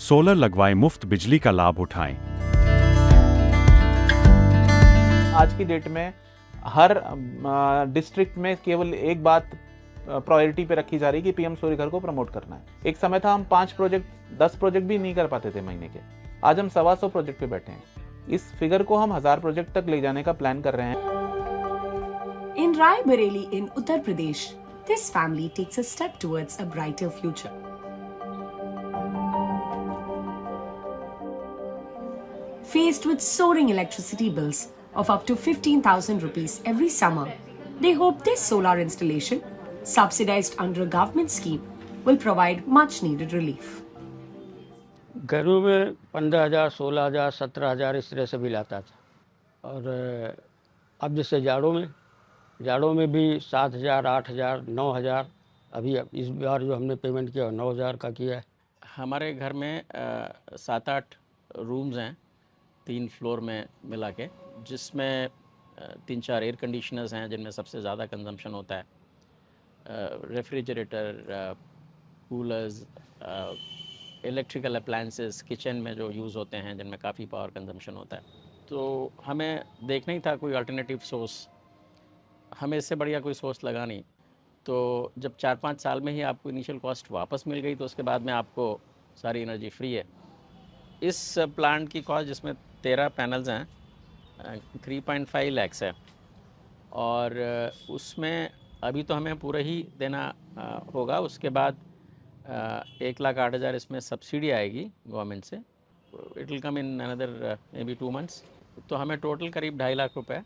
Solar लगवाएं, मुफ्त बिजली का लाभ उठाएं। आज की डेट में हर डिस्ट्रिक्ट में केवल एक बात प्रायोरिटी पे रखी जा रही है कि पीएम सूर्य घर को प्रमोट करना है। एक समय था हम 5 प्रोजेक्ट 10 प्रोजेक्ट भी नहीं कर पाते थे महीने के। आज हम 125 प्रोजेक्ट पे बैठे हैं। इस फिगर को हम 1000 प्रोजेक्ट तक ले जाने का प्लान कर रहे हैं। In Raebareli in Uttar Pradesh, this family takes a step towards a brighter future. Faced with soaring electricity bills of up to 15,000 rupees every summer, they hope this solar installation, subsidized under a government scheme, will provide much needed relief. घरों में 15,000, 16,000, 17,000 इस तरह से bill आता था। और अब जैसे जाड़ों में भी 7,000, 8,000, 9,000। अभी इस बार जो हमने पेमेंट किया 9,000 का किया है। हमारे घर में 7-8 रूम्स हैं 3 फ्लोर में मिला के, जिसमें 3-4 एयर कंडीशनर्स हैं जिनमें सबसे ज़्यादा कंजम्पशन होता है। Refrigerator, coolers, electrical appliances kitchen में जो यूज़ होते हैं जिनमें काफ़ी पावर कंजम्पशन होता है। तो हमें देखना ही था कोई अल्टरनेटिव सोर्स। हमें इससे बढ़िया कोई सोर्स लगा नहीं। तो जब 4-5 साल में ही आपको इनिशियल कॉस्ट वापस मिल गई तो उसके बाद में आपको सारी एनर्जी फ्री है। इस प्लांट की कॉस्ट, जिसमें 13 पैनल्स हैं, 3.5 लाख है। और उसमें अभी तो हमें पूरा ही देना होगा। उसके बाद 1,08,000 इसमें सब्सिडी आएगी गवर्नमेंट से। It will come in another may be 2 months. तो हमें टोटल करीब 2.5 लाख रुपए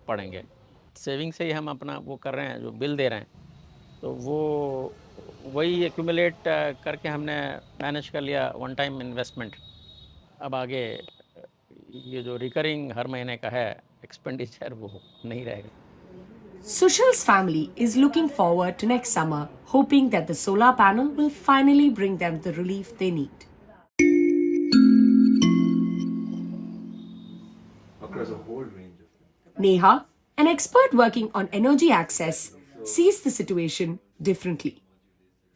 पड़ेंगे। सेविंग से ही हम अपना वो कर रहे हैं, जो बिल दे रहे हैं तो वो वही एक्यूमुलेट करके हमने मैनेज कर लिया, वन टाइम इन्वेस्टमेंट। अब आगे ये जो रिकरिंग हर महीने का है एक्सपेंडिचर, वो नहीं रहेगा। Sushal's family is looking forward to next summer, hoping that the solar panel will finally bring them the relief they need. Across a whole range of them. Neha, an expert working on energy access, sees the situation differently.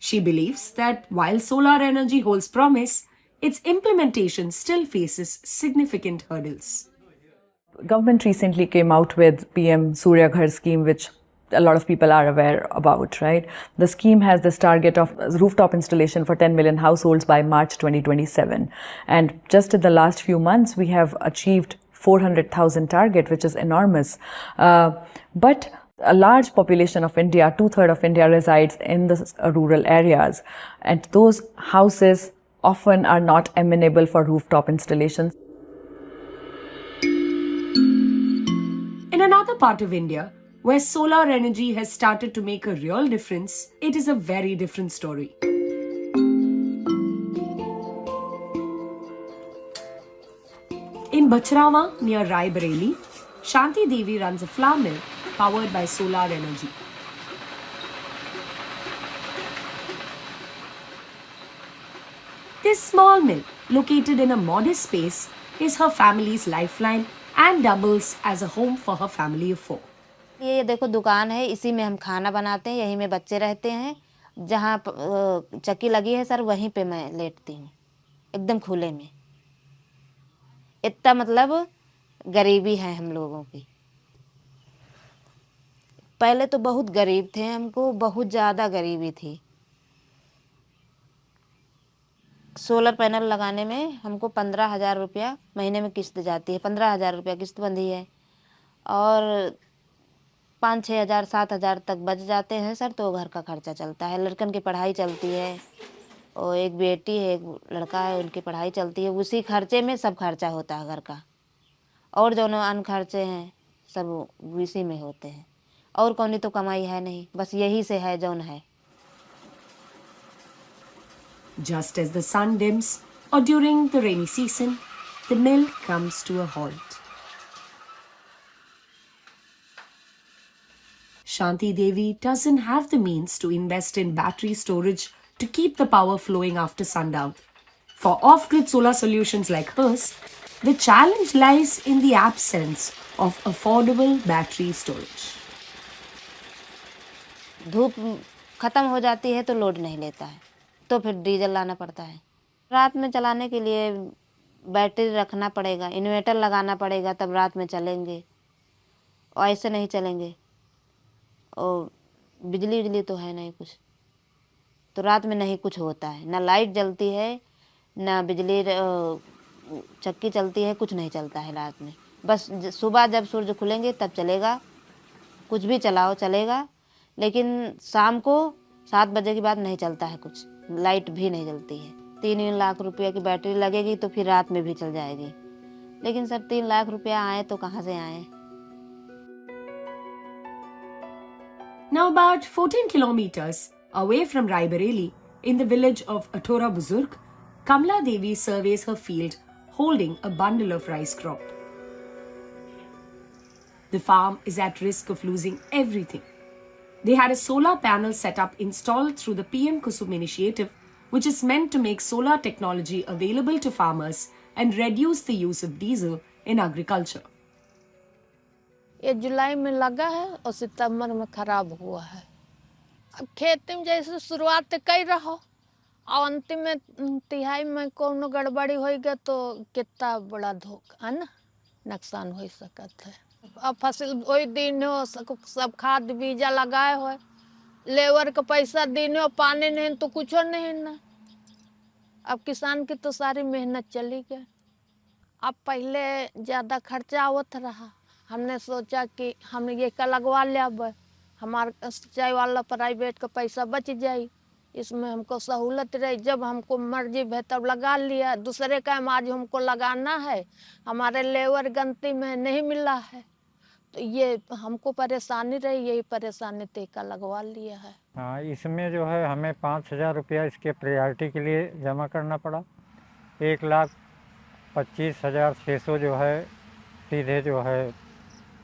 She believes that while solar energy holds promise, its implementation still faces significant hurdles. Government recently came out with PM Surya Ghar scheme, which a lot of people are aware about, right? The scheme has this target of rooftop installation for 10 million households by March 2027. And just in the last few months, we have achieved 400,000 target, which is enormous. But a large population of India, 2/3 of India resides in the rural areas. And those houses often are not amenable for rooftop installations. In another part of India, where solar energy has started to make a real difference, it is a very different story. In Bachrawa, near Raebareli, Shanti Devi runs a flour mill powered by solar energy. This small mill, located in a modest space, is her family's lifeline and doubles as a home for her family of 4. ये देखो दुकान है, इसी में हम खाना बनाते हैं, यहीं में बच्चे रहते हैं। जहाँ चक्की लगी है सर, वहीं पे मैं लेटती हूँ, एकदम खुले में। इतना मतलब गरीबी है हम लोगों की। पहले तो बहुत गरीब थे, हमको बहुत ज़्यादा गरीबी थी। सोलर पैनल लगाने में हमको 15,000 रुपया महीने में किस्त जाती है। 15,000 रुपया किस्त बंधी है और 5-6 हज़ार 7 हज़ार तक बच जाते हैं सर, तो घर का खर्चा चलता है। लड़कन की पढ़ाई चलती है और एक बेटी है, एक लड़का है, उनकी पढ़ाई चलती है। उसी खर्चे में सब खर्चा होता है घर का, और जो अन्य खर्चे हैं सब इसी में होते हैं। और कौन तो कमाई है नहीं, बस यही से है जौन है। Just as the sun dims or during the rainy season, the mill comes to a halt. Shanti Devi doesn't have the means to invest in battery storage to keep the power flowing after sundown. For off-grid solar solutions like hers, the challenge lies in the absence of affordable battery storage. धूप ख़त्म हो जाती है तो load नहीं लेता है, तो फिर डीजल लाना पड़ता है। रात में चलाने के लिए बैटरी रखना पड़ेगा, इन्वर्टर लगाना पड़ेगा, तब रात में चलेंगे और ऐसे नहीं चलेंगे। और बिजली तो है नहीं कुछ, तो रात में नहीं कुछ होता है, ना लाइट जलती है, ना बिजली चक्की चलती है, कुछ नहीं चलता है रात में। बस सुबह जब सूरज खुलेंगे तब चलेगा, कुछ भी चलाओ चलेगा, लेकिन शाम को 7 बजे के बाद नहीं चलता है कुछ, लाइट भी नहीं जलती है। 3 लाख रुपये की बैटरी लगेगी तो फिर रात में भी चल जाएगी, लेकिन सर 3 लाख रुपया आए तो कहाँ से आए। Now about 14 kilometers away from Raebareli, in the village of Athora Buzurg, Kamla Devi surveys her field holding a bundle of rice crop. The farm is at risk of losing everything. They had a solar panel setup installed through the PM Kusum initiative, which is meant to make solar technology available to farmers and reduce the use of diesel in agriculture. ये जुलाई में लगा है और सितंबर में खराब हुआ है। अब खेती में जैसे शुरुआत कर रहो और अंतिम में तिहाई में कोनो गड़बड़ी होएगा तो कितना बड़ा धोखा है ना, नुकसान हो सकता है। अब फसल वही दिन हो, सब खाद बीजा लगाए हो, लेबर का पैसा दिन हो, पानी नहीं तो कुछ नहीं ना। अब किसान की तो सारी मेहनत चली गई। अब पहले ज़्यादा खर्चा आवत रहा, हमने सोचा कि हम ये का लगवा लिया, हमारा सिंचाई वाला प्राइवेट का पैसा बच जाए, इसमें हमको सहूलत रही। जब हमको मर्जी है तब लगा लिया, दूसरे का आज हमको लगाना है, हमारे लेबर गंती में नहीं मिला है, तो ये हमको परेशानी रही, यही परेशानी टीका लगवा लिया है। हाँ, इसमें जो है हमें 5,000 रुपया इसके प्रायोरिटी के लिए जमा करना पड़ा। 1,25,600 जो है सीधे जो है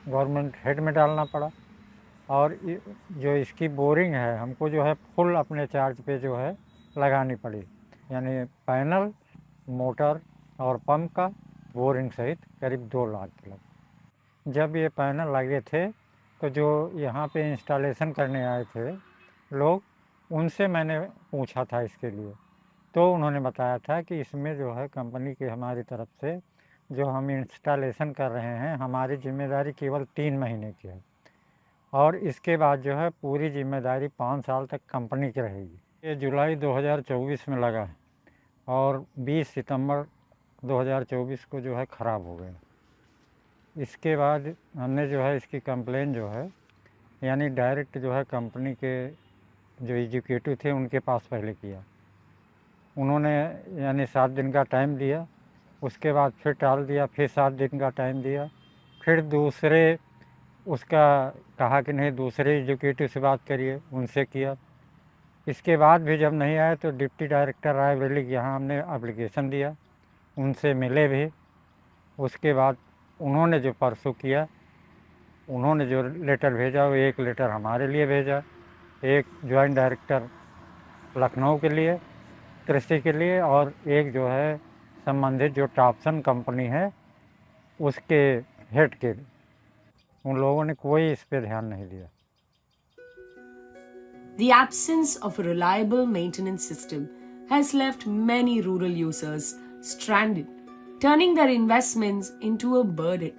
गवर्नमेंट हेड में डालना पड़ा, और जो इसकी बोरिंग है हमको जो है फुल अपने चार्ज पे जो है लगानी पड़ी, यानी पैनल, मोटर और पंप का बोरिंग सहित करीब 2 लाख के लगे। जब ये पैनल लगे थे तो जो यहाँ पे इंस्टॉलेशन करने आए थे लोग, उनसे मैंने पूछा था इसके लिए, तो उन्होंने बताया था कि इसमें जो है कंपनी की हमारी तरफ से जो हम इंस्टॉलेशन कर रहे हैं, हमारी जिम्मेदारी केवल 3 महीने की है, और इसके बाद जो है पूरी जिम्मेदारी 5 साल तक कंपनी की रहेगी। ये जुलाई 2024 में लगा है और 20 सितंबर 2024 को जो है ख़राब हो गया। इसके बाद हमने जो है इसकी कंप्लेन जो है यानी डायरेक्ट जो है कंपनी के जो एग्जीक्यूटिव थे उनके पास पहले किया। उन्होंने यानी 7 दिन का टाइम दिया, उसके बाद फिर टाल दिया, फिर 7 दिन का टाइम दिया, फिर दूसरे उसका कहा कि नहीं दूसरे एग्जीक्यूटिव से बात करिए, उनसे किया। इसके बाद भी जब नहीं आए तो डिप्टी डायरेक्टर रायबरेली के यहाँ हमने एप्लीकेशन दिया, उनसे मिले भी। उसके बाद उन्होंने जो परसों किया, उन्होंने जो लेटर भेजा वो एक लेटर हमारे लिए भेजा, एक जॉइंट डायरेक्टर लखनऊ के लिए कृषि के लिए, और एक जो है संबंधित जो टॉपसन कंपनी है उसके हेड के लिए। उन लोगों ने कोई इस पे ध्यान नहीं दिया। The absence of a reliable maintenance system has left many rural users stranded, turning their investments into a burden.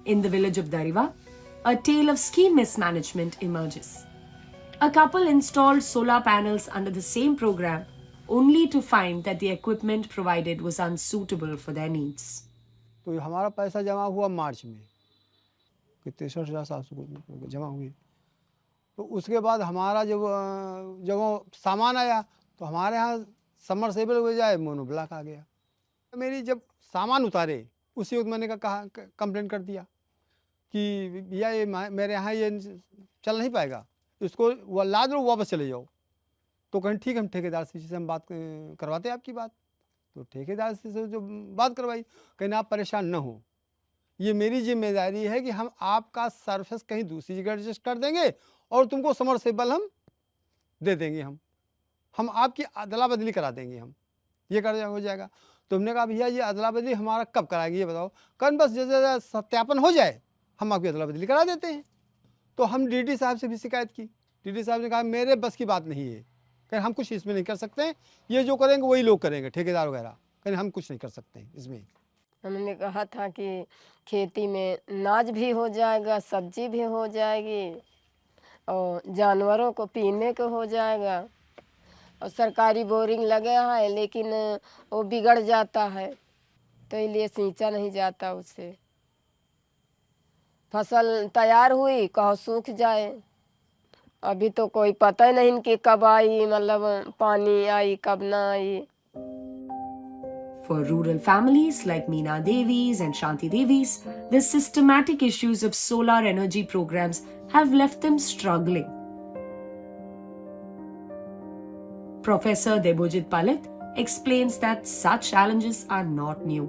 In the village of Dariva, a tale of scheme mismanagement emerges. A couple installed solar panels under the same program only to find that the equipment provided was unsuitable for their needs. तो हमारा पैसा जमा हुआ मार्च में कि 63,700 जमा हुई। तो उसके बाद हमारा जब वो सामान आया तो हमारे यहाँ समरसेबल हो जाए मोनोब्लॉक आ गया। मेरी जब सामान उतारे उसी वक्त मैंने कहा कंप्लेंट कर दिया कि भैया ये मेरे यहाँ ये चल नहीं पाएगा, इसको वो लाद लो, वापस चले जाओ। तो कहीं ठीक, हम ठेकेदार से हम बात करवाते आपकी बात। तो ठेकेदार से जो बात करवाई, कहीं आप परेशान न हो, ये मेरी जिम्मेदारी है कि हम आपका सर्विस कहीं दूसरी जगह एडजस्ट कर देंगे और तुमको समरसेबल हम दे देंगे, हम आपकी अदला बदली करा देंगे, हम ये कर हो जाएगा। तो हमने कहा भैया ये अदला बदली हमारा कब कराएंगे ये बताओ। कल बस जैसे सत्यापन हो जाए हम आपकी अदला बदली करा देते हैं। तो हम डीडी साहब से भी शिकायत की, डीडी साहब ने कहा मेरे बस की बात नहीं है, कहीं हम कुछ इसमें नहीं कर सकते हैं, ये जो करेंगे वही लोग करेंगे, ठेकेदार वगैरह, कहीं हम कुछ नहीं कर सकते हैं इसमें। हमने कहा था कि खेती में अनाज भी हो जाएगा, सब्जी भी हो जाएगी और जानवरों को पीने को हो जाएगा। और सरकारी बोरिंग लगे है लेकिन वो बिगड़ जाता है, तो इसलिए सींचा नहीं जाता उससे। फसल तैयार हुई कहो सूख जाए, अभी तो कोई पता ही नहीं कि कब आई, मतलब पानी आई कब ना आई। For rural families like Meena Devi's and Shanti Devi's, the systematic issues of solar energy programs have left them struggling. Professor Debojit Palit explains that such challenges are not new.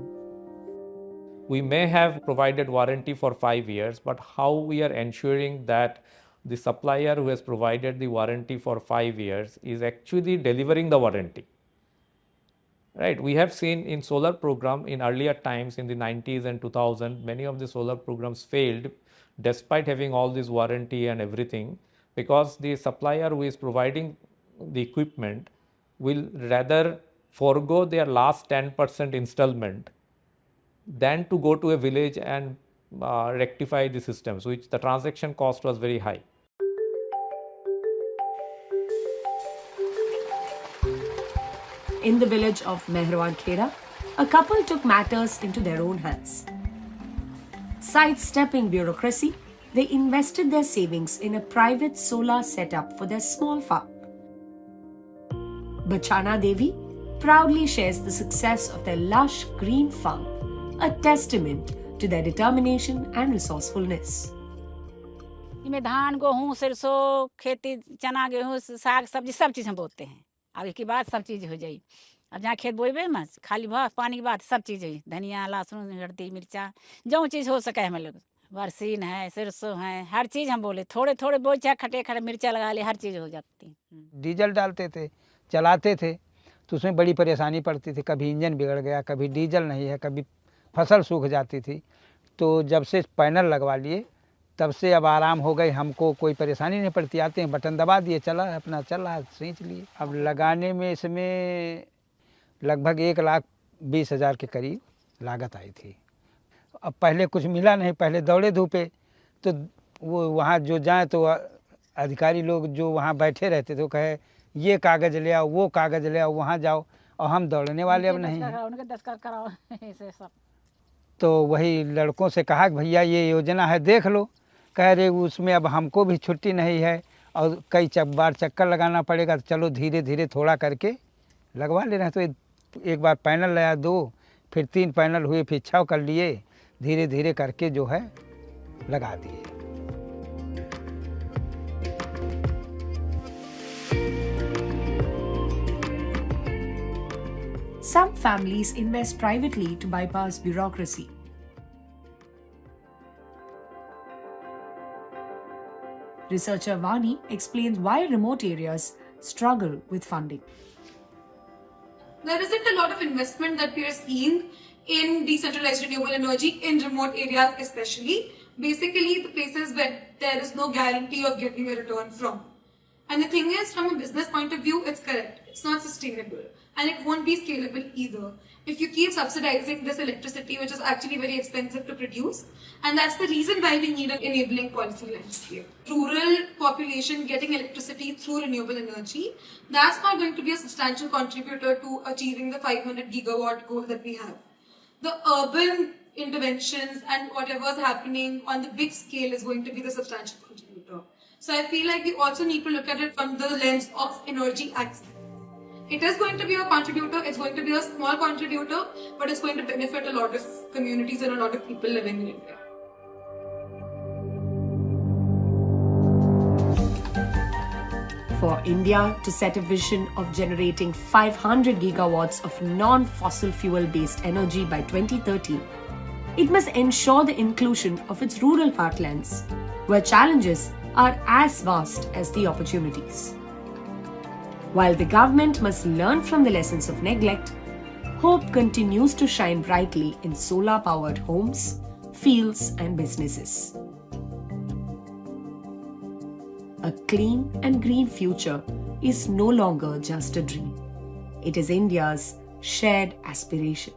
We may have provided warranty for 5 years, but how we are ensuring that the supplier who has provided the warranty for 5 years is actually delivering the warranty? Right, we have seen in solar program in earlier times in the 90s and 2000, many of the solar programs failed despite having all this warranty and everything, because the supplier who is providing the equipment will rather forego their last 10% installment than to go to a village and rectify the systems, which the transaction cost was very high. In the village of Mehrawan Khera, a couple took matters into their own hands. Sidestepping bureaucracy, they invested their savings in a private solar setup for their small farm. Bachana Devi proudly shares the success of their lush green farm, a testament to their determination and resourcefulness. इसमें धान, गेहूँ, सरसों, खेती, चना, गेहूँ, साग, सब्जी सब चीज़ हम बोते हैं। अब इसके बाद सब चीज़ हो जाई। अब जहाँ खेत बोएबे में खाली भाव पानी के बाद सब चीज़ है, धनिया, लहसुन, हल्दी, मिर्चा, जो चीज़ हो सके हम लोग, बरसीन है, सरसों है, हर चीज़ हम बोले थोड़े थोड़े बोए, चाहे खटे खटे मिर्चा लगा ले, हर चीज़ हो जाती। डीजल डालते थे, चलाते थे तो उसमें बड़ी परेशानी पड़ती थी, कभी इंजन बिगड़ गया, कभी डीजल नहीं है, कभी फसल सूख जाती थी। तो जब से पैनल लगवा लिए तब से अब आराम हो गई, हमको कोई परेशानी नहीं पड़ती, आते हैं बटन दबा दिए, चला अपना चल रहा, सींच लिए। अब लगाने में इसमें लगभग 1,20,000 के करीब लागत आई थी। अब पहले कुछ मिला नहीं, पहले दौड़े धूपे, तो वो वहाँ जो जाए तो अधिकारी लोग जो वहाँ बैठे रहते थे वो कहे ये कागज़ ले आओ, वो कागज़ ले आओ, वहाँ जाओ, और हम दौड़ने वाले अब नहीं हैं। उनके दस्तखत कराओ ऐसे सब। तो वही लड़कों से कहा कि भैया ये योजना है देख लो, कह रहे उसमें अब हमको भी छुट्टी नहीं है और कई बार चक्कर लगाना पड़ेगा, तो चलो धीरे धीरे थोड़ा करके लगवा ले रहे हैं। तो एक बार पैनल लाया 2, फिर 3 पैनल हुए, फिर 6 कर लिए, धीरे धीरे करके जो है लगा दिए। Some families invest privately to bypass bureaucracy. Researcher Vani explains why remote areas struggle with funding. There isn't a lot of investment that we are seeing in decentralized renewable energy in remote areas especially. Basically, the places where there is no guarantee of getting a return from. And the thing is, from a business point of view, it's correct. It's not sustainable. And it won't be scalable either. If you keep subsidizing this electricity, which is actually very expensive to produce, and that's the reason why we need an enabling policy landscape. Rural population getting electricity through renewable energy, that's not going to be a substantial contributor to achieving the 500 gigawatt goal that we have. The urban interventions and whatever's happening on the big scale is going to be the substantial contributor. So I feel like we also need to look at it from the lens of energy access. It is going to be a contributor, it's going to be a small contributor, but it's going to benefit a lot of communities and a lot of people living in India. For India to set a vision of generating 500 gigawatts of non-fossil fuel-based energy by 2030, it must ensure the inclusion of its rural heartlands, where challenges are as vast as the opportunities. While the government must learn from the lessons of neglect, hope continues to shine brightly in solar-powered homes, fields and businesses. A clean and green future is no longer just a dream. It is India's shared aspiration.